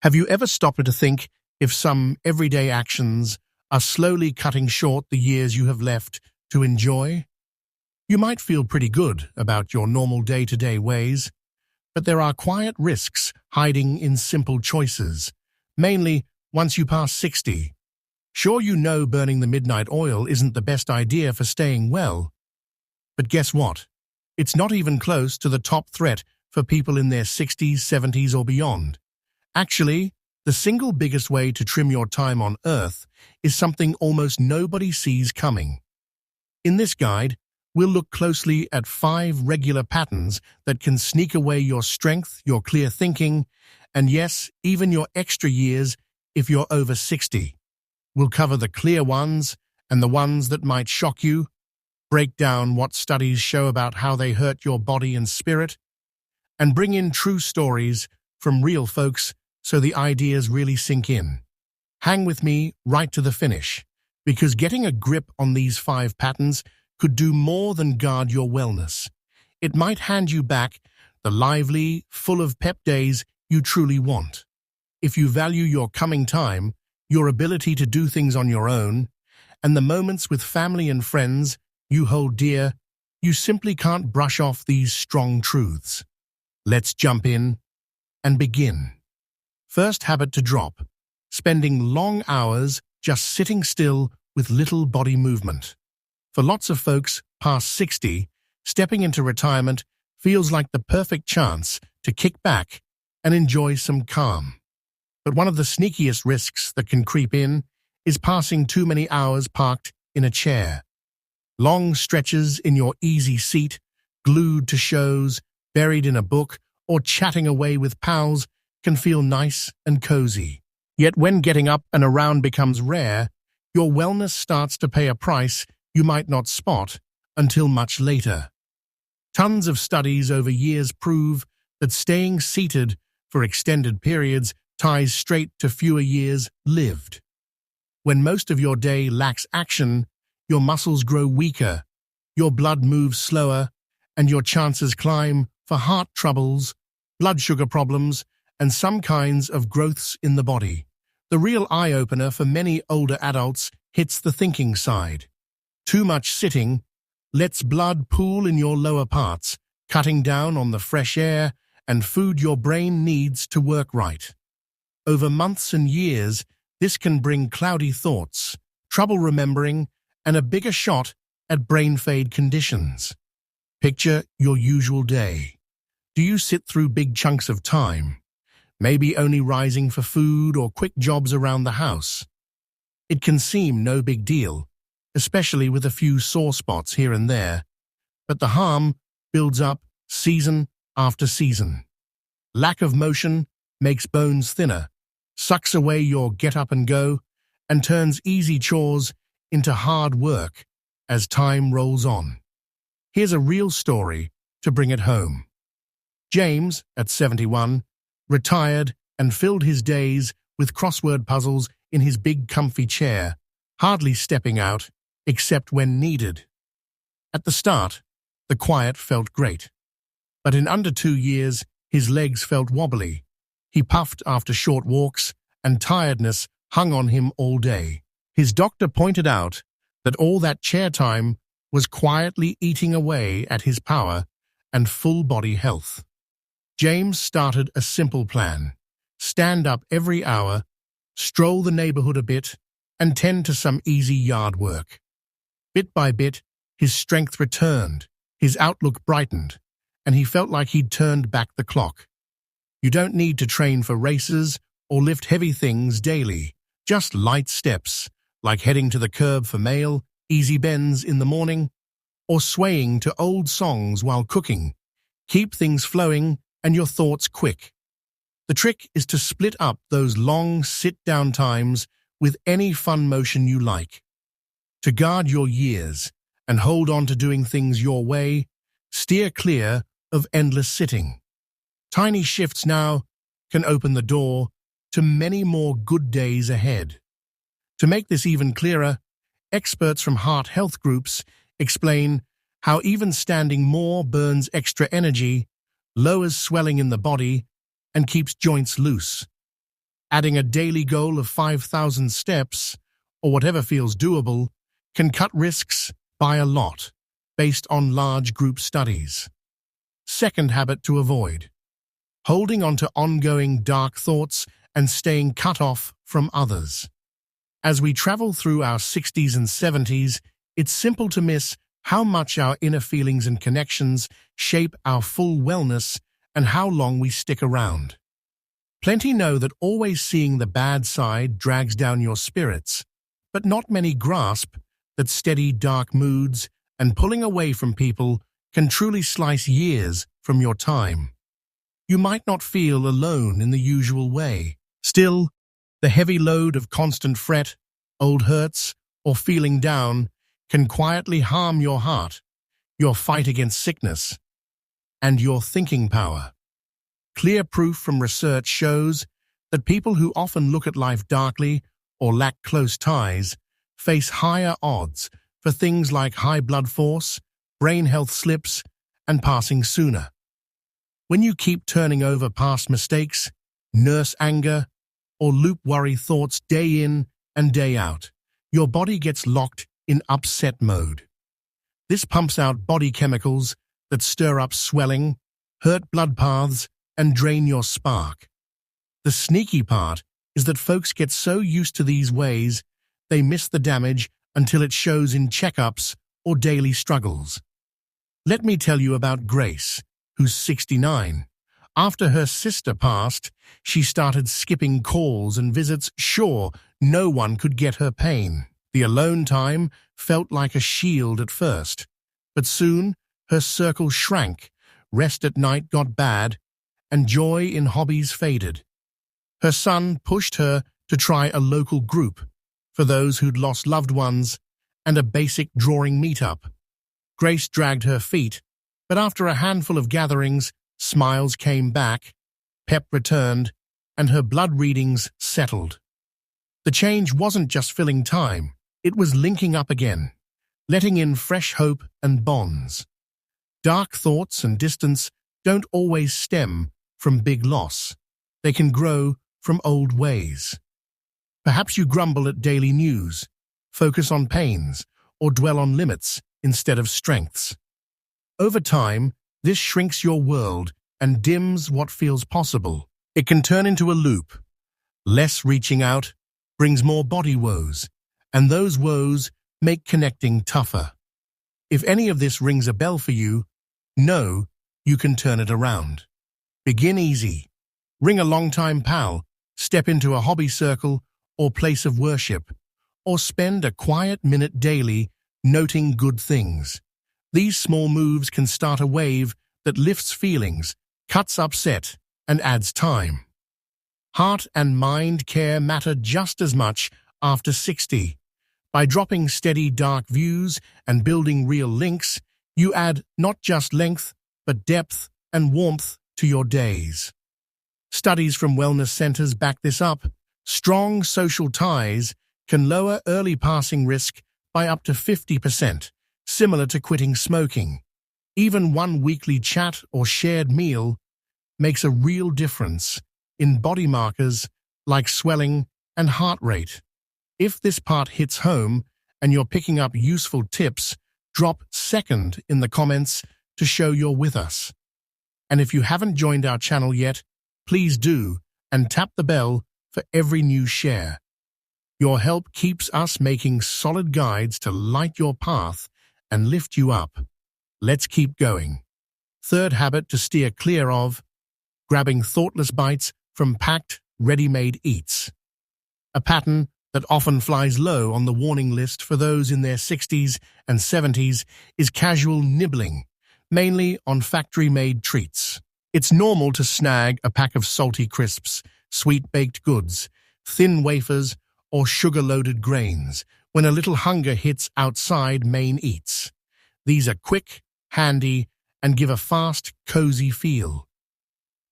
Have you ever stopped to think if some everyday actions are slowly cutting short the years you have left to enjoy? You might feel pretty good about your normal day-to-day ways, but there are quiet risks hiding in simple choices, mainly once you pass 60. Sure, you know burning the midnight oil isn't the best idea for staying well, but guess what? It's not even close to the top threat for people in their 60s, 70s, or beyond. Actually, the single biggest way to trim your time on Earth is something almost nobody sees coming. In this guide, we'll look closely at 5 regular patterns that can sneak away your strength, your clear thinking, and yes, even your extra years if you're over 60. We'll cover the clear ones and the ones that might shock you, break down what studies show about how they hurt your body and spirit, and bring in true stories from real folks so the ideas really sink in. Hang with me right to the finish, because getting a grip on these 5 patterns could do more than guard your wellness. It might hand you back the lively, full of pep days you truly want. If you value your coming time, your ability to do things on your own, and the moments with family and friends you hold dear, you simply can't brush off these strong truths. Let's jump in and begin. First habit to drop: spending long hours just sitting still with little body movement. For lots of folks past 60, stepping into retirement feels like the perfect chance to kick back and enjoy some calm. But one of the sneakiest risks that can creep in is passing too many hours parked in a chair. Long stretches in your easy seat, glued to shows, buried in a book, or chatting away with pals can feel nice and cozy. Yet when getting up and around becomes rare, your wellness starts to pay a price you might not spot until much later. Tons of studies over years prove that staying seated for extended periods ties straight to fewer years lived. When most of your day lacks action, your muscles grow weaker, your blood moves slower, and your chances climb for heart troubles, blood sugar problems, and some kinds of growths in the body. The real eye-opener for many older adults hits the thinking side. Too much sitting lets blood pool in your lower parts, cutting down on the fresh air and food your brain needs to work right. Over months and years, this can bring cloudy thoughts, trouble remembering, and a bigger shot at brain fade conditions. Picture your usual day. Do you sit through big chunks of time, maybe only rising for food or quick jobs around the house? It can seem no big deal, especially with a few sore spots here and there, but the harm builds up season after season. Lack of motion makes bones thinner, sucks away your get up and go, and turns easy chores into hard work as time rolls on. Here's a real story to bring it home. James, at 71, retired and filled his days with crossword puzzles in his big comfy chair, hardly stepping out except when needed. At the start, the quiet felt great, but in under 2 years, his legs felt wobbly. He puffed after short walks, and tiredness hung on him all day. His doctor pointed out that all that chair time was quietly eating away at his power and full body health. James started a simple plan: stand up every hour, stroll the neighborhood a bit, and tend to some easy yard work. Bit by bit, his strength returned, his outlook brightened, and he felt like he'd turned back the clock. You don't need to train for races or lift heavy things daily, just light steps, like heading to the curb for mail, easy bends in the morning, or swaying to old songs while cooking. Keep things flowing and your thoughts quick. The trick is to split up those long sit-down times with any fun motion you like. To guard your years and hold on to doing things your way, steer clear of endless sitting. Tiny shifts now can open the door to many more good days ahead. To make this even clearer, experts from heart health groups explain how even standing more burns extra energy, lowers swelling in the body, and keeps joints loose. Adding a daily goal of 5,000 steps, or whatever feels doable, can cut risks by a lot, based on large group studies. Second habit to avoid: holding on to ongoing dark thoughts and staying cut off from others. As we travel through our 60s and 70s, it's simple to miss how much our inner feelings and connections shape our full wellness and how long we stick around. Plenty know that always seeing the bad side drags down your spirits, but not many grasp that steady dark moods and pulling away from people can truly slice years from your time. You might not feel alone in the usual way. Still, the heavy load of constant fret, old hurts, or feeling down can quietly harm your heart, your fight against sickness, and your thinking power. Clear proof from research shows that people who often look at life darkly or lack close ties face higher odds for things like high blood force, brain health slips, and passing sooner. When you keep turning over past mistakes, nurse anger, or loop worry thoughts day in and day out, your body gets locked in upset mode. This pumps out body chemicals that stir up swelling, hurt blood paths, and drain your spark. The sneaky part is that folks get so used to these ways, they miss the damage until it shows in checkups or daily struggles. Let me tell you about Grace, who's 69. After her sister passed, she started skipping calls and visits. Sure, no one could get her pain. The alone time felt like a shield at first, but soon her circle shrank, rest at night got bad, and joy in hobbies faded. Her son pushed her to try a local group for those who'd lost loved ones and a basic drawing meetup. Grace dragged her feet, but after a handful of gatherings, smiles came back, pep returned, and her blood readings settled. The change wasn't just filling time, it was linking up again, letting in fresh hope and bonds. Dark thoughts and distance don't always stem from big loss. They can grow from old ways. Perhaps you grumble at daily news, focus on pains, or dwell on limits instead of strengths. Over time, this shrinks your world and dims what feels possible. It can turn into a loop. Less reaching out brings more body woes, and those woes make connecting tougher. If any of this rings a bell for you, know you can turn it around. Begin easy. Ring a longtime pal, step into a hobby circle or place of worship, or spend a quiet minute daily noting good things. These small moves can start a wave that lifts feelings, cuts upset, and adds time. Heart and mind care matter just as much after 60. By dropping steady dark views and building real links, you add not just length, but depth and warmth to your days. Studies from wellness centers back this up. Strong social ties can lower early passing risk by up to 50%, similar to quitting smoking. Even one weekly chat or shared meal makes a real difference in body markers like swelling and heart rate. If this part hits home and you're picking up useful tips, drop second in the comments to show you're with us. And if you haven't joined our channel yet, please do, and tap the bell for every new share. Your help keeps us making solid guides to light your path and lift you up. Let's keep going. Third habit to steer clear of: grabbing thoughtless bites from packed, ready-made eats. A pattern that often flies low on the warning list for those in their 60s and 70s is casual nibbling, mainly on factory-made treats. It's normal to snag a pack of salty crisps, sweet baked goods, thin wafers, or sugar-loaded grains when a little hunger hits outside main eats. These are quick, handy, and give a fast, cozy feel.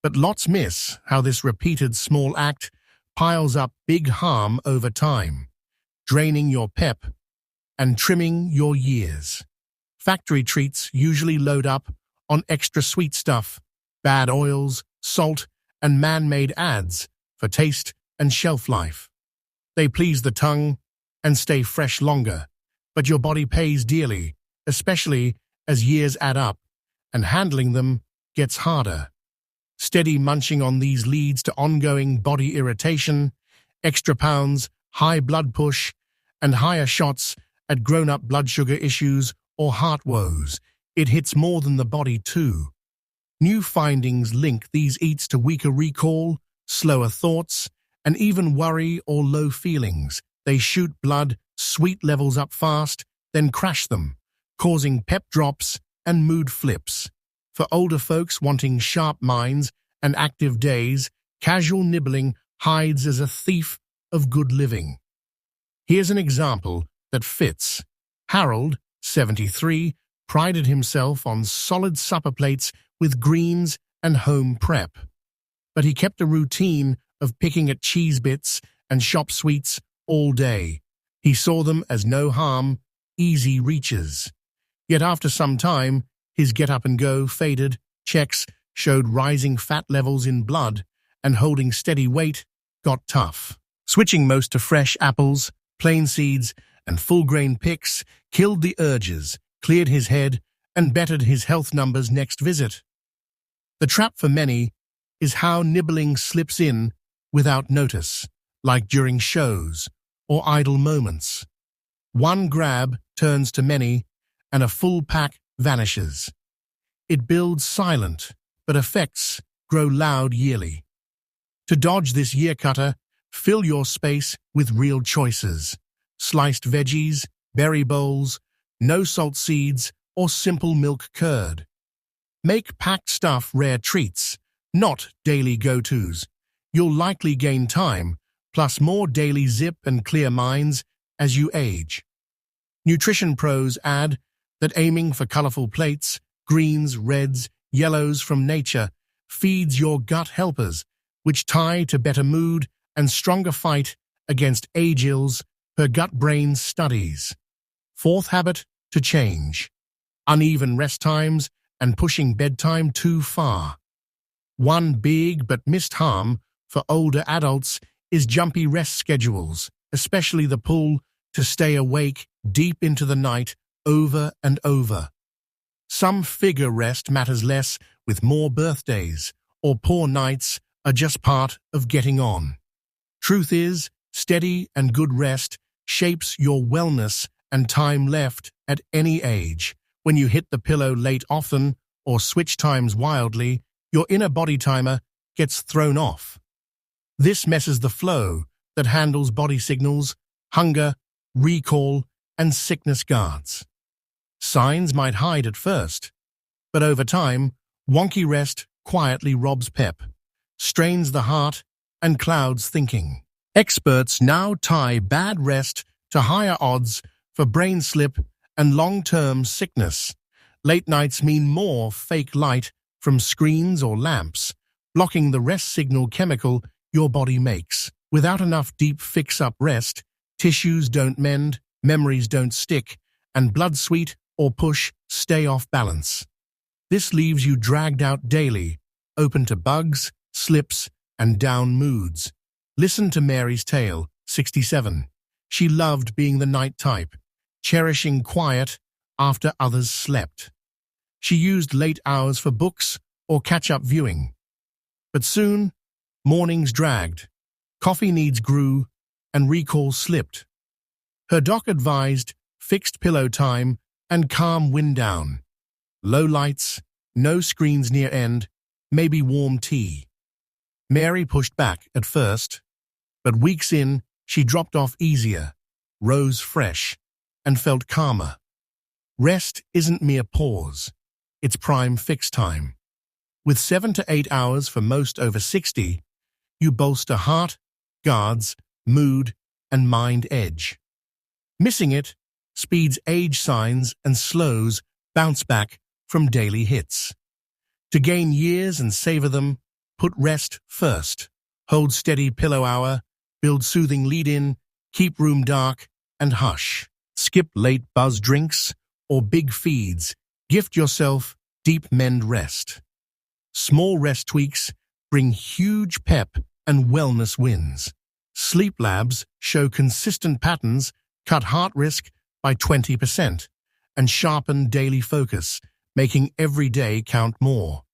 But lots miss how this repeated small act piles up big harm over time, draining your pep and trimming your years. Factory treats usually load up on extra sweet stuff, bad oils, salt, and man-made ads for taste, and shelf life. They please the tongue and stay fresh longer, but your body pays dearly, especially as years add up and handling them gets harder. Steady munching on these leads to ongoing body irritation, extra pounds, high blood push, and higher shots at grown-up blood sugar issues or heart woes. It hits more than the body too. New findings link these eats to weaker recall, slower thoughts, and even worry or low feelings. They shoot blood, sweet levels up fast, then crash them, causing pep drops and mood flips. For older folks wanting sharp minds and active days, casual nibbling hides as a thief of good living. Here's an example that fits. Harold, 73, prided himself on solid supper plates with greens and home prep. But he kept a routine of picking at cheese bits and shop sweets all day. He saw them as no harm, easy reaches. Yet after some time, his get-up-and-go faded, checks showed rising fat levels in blood, and holding steady weight got tough. Switching most to fresh apples, plain seeds, and full-grain picks killed the urges, cleared his head, and bettered his health numbers next visit. The trap for many is how nibbling slips in without notice, like during shows or idle moments. One grab turns to many, and a full pack vanishes. It builds silent, but effects grow loud yearly. To dodge this year cutter, fill your space with real choices. Sliced veggies, berry bowls, no-salt seeds, or simple milk curd. Make packed stuff rare treats, not daily go-tos. You'll likely gain time, plus more daily zip and clear minds as you age. Nutrition pros add that aiming for colorful plates, greens, reds, yellows from nature, feeds your gut helpers, which tie to better mood and stronger fight against age ills per gut-brain studies. Fourth habit to change. Uneven rest times and pushing bedtime too far. One big but missed harm for older adults is jumpy rest schedules, especially the pull to stay awake deep into the night over and over. Some figure rest matters less with more birthdays, or poor nights are just part of getting on. Truth is, steady and good rest shapes your wellness and time left at any age. When you hit the pillow late often or switch times wildly, your inner body timer gets thrown off. This messes the flow that handles body signals, hunger, recall, and sickness guards. Signs might hide at first, but over time, wonky rest quietly robs pep, strains the heart, and clouds thinking. Experts now tie bad rest to higher odds for brain slip and long-term sickness. Late nights mean more fake light from screens or lamps, blocking the rest signal chemical your body makes. Without enough deep fix-up rest, tissues don't mend, memories don't stick, and blood sweet or push stay off balance. This leaves you dragged out daily, open to bugs, slips, and down moods. Listen to Mary's tale, 67. She loved being the night type, cherishing quiet after others slept. She used late hours for books or catch-up viewing. But soon, mornings dragged, coffee needs grew, and recall slipped. Her doc advised fixed pillow time and calm wind down. Low lights, no screens near end, maybe warm tea. Mary pushed back at first, but weeks in, she dropped off easier, rose fresh, and felt calmer. Rest isn't mere pause, it's prime fix time. With 7 to 8 hours for most over 60, you bolster heart, guards, mood, and mind edge. Missing it speeds age signs and slows bounce back from daily hits. To gain years and savor them, put rest first. Hold steady pillow hour, build soothing lead-in, keep room dark, and hush. Skip late buzz drinks or big feeds. Gift yourself deep mend rest. Small rest tweaks bring huge pep and wellness wins. Sleep labs show consistent patterns cut heart risk by 20% and sharpen daily focus, making every day count more.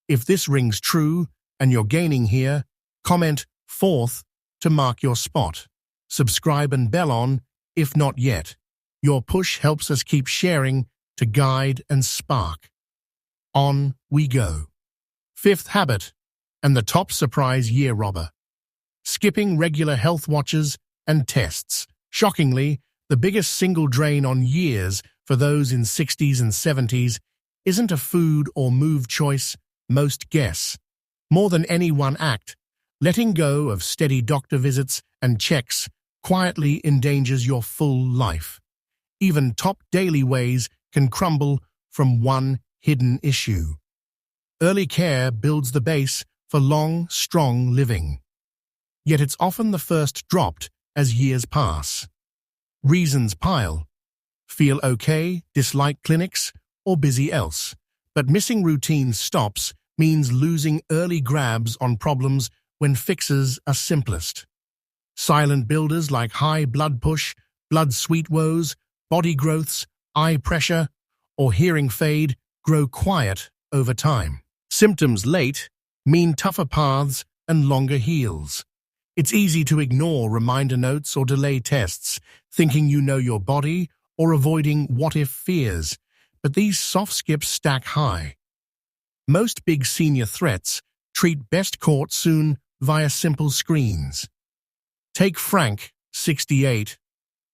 If this rings true and you're gaining here, comment 4th to mark your spot. Subscribe and bell on if not yet. Your push helps us keep sharing to guide and spark. On we go. 5th habit, and the top surprise year robber. Skipping regular health watches and tests. Shockingly, the biggest single drain on years for those in 60s and 70s isn't a food or move choice most guess. More than any one act, letting go of steady doctor visits and checks quietly endangers your full life. Even top daily ways can crumble from one hidden issue. Early care builds the base for long, strong living. Yet it's often the first dropped as years pass. Reasons pile. Feel okay, dislike clinics, or busy else. But missing routine stops means losing early grabs on problems when fixes are simplest. Silent builders like high blood push, blood sweet woes, body growths, eye pressure, or hearing fade grow quiet over time. Symptoms late mean tougher paths and longer heals. It's easy to ignore reminder notes or delay tests, thinking you know your body or avoiding what-if fears, but these soft skips stack high. Most big senior threats treat best caught soon via simple screens. Take Frank, 68,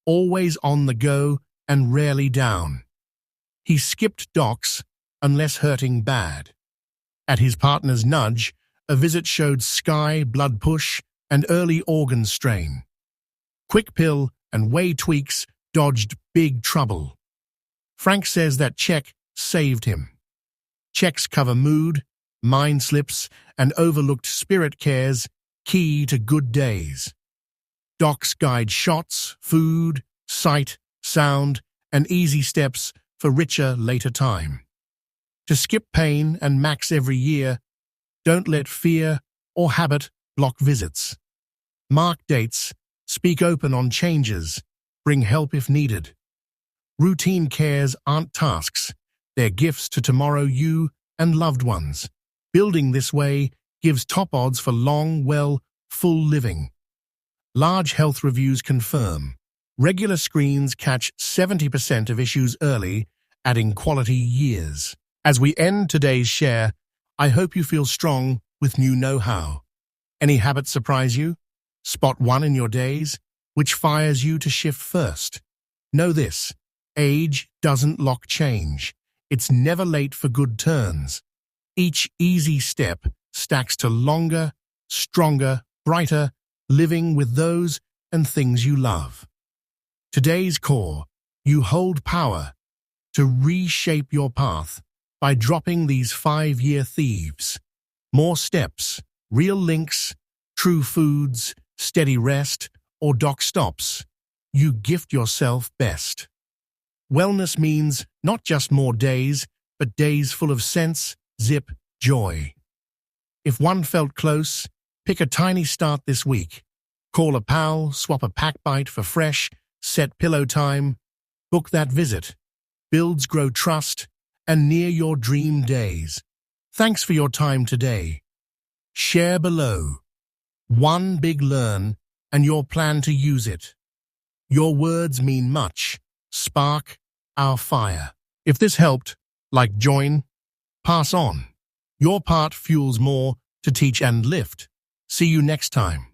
always on the go and rarely down. He skipped docs unless hurting bad. At his partner's nudge, a visit showed sky, blood push, and early organ strain. Quick pill and whey tweaks dodged big trouble. Frank says that check saved him. Checks cover mood, mind slips, and overlooked spirit cares, key to good days. Docs guide shots, food, sight, sound, and easy steps for richer later time. To skip pain and max every year, don't let fear or habit block visits. Mark dates, speak open on changes, bring help if needed. Routine cares aren't tasks, they're gifts to tomorrow you and loved ones. Building this way gives top odds for long, full living. Large health reviews confirm. Regular screens catch 70% of issues early, adding quality years. As we end today's share, I hope you feel strong with new know-how. Any habit surprise you? Spot one in your days, which fires you to shift first. Know this, age doesn't lock change. It's never late for good turns. Each easy step stacks to longer, stronger, brighter living with those and things you love. Today's core, you hold power to reshape your path by dropping these 5-year thieves. More steps, real links, true foods, steady rest, or doc stops. You gift yourself best. Wellness means not just more days, but days full of sense, zip, joy. If one felt close, pick a tiny start this week. Call a pal, swap a pack bite for fresh, set pillow time. Book that visit. Builds grow trust, and near your dream days. Thanks for your time today. Share below. One big learn and your plan to use it. Your words mean much. Spark our fire. If this helped, like, join, pass on. Your part fuels more to teach and lift. See you next time.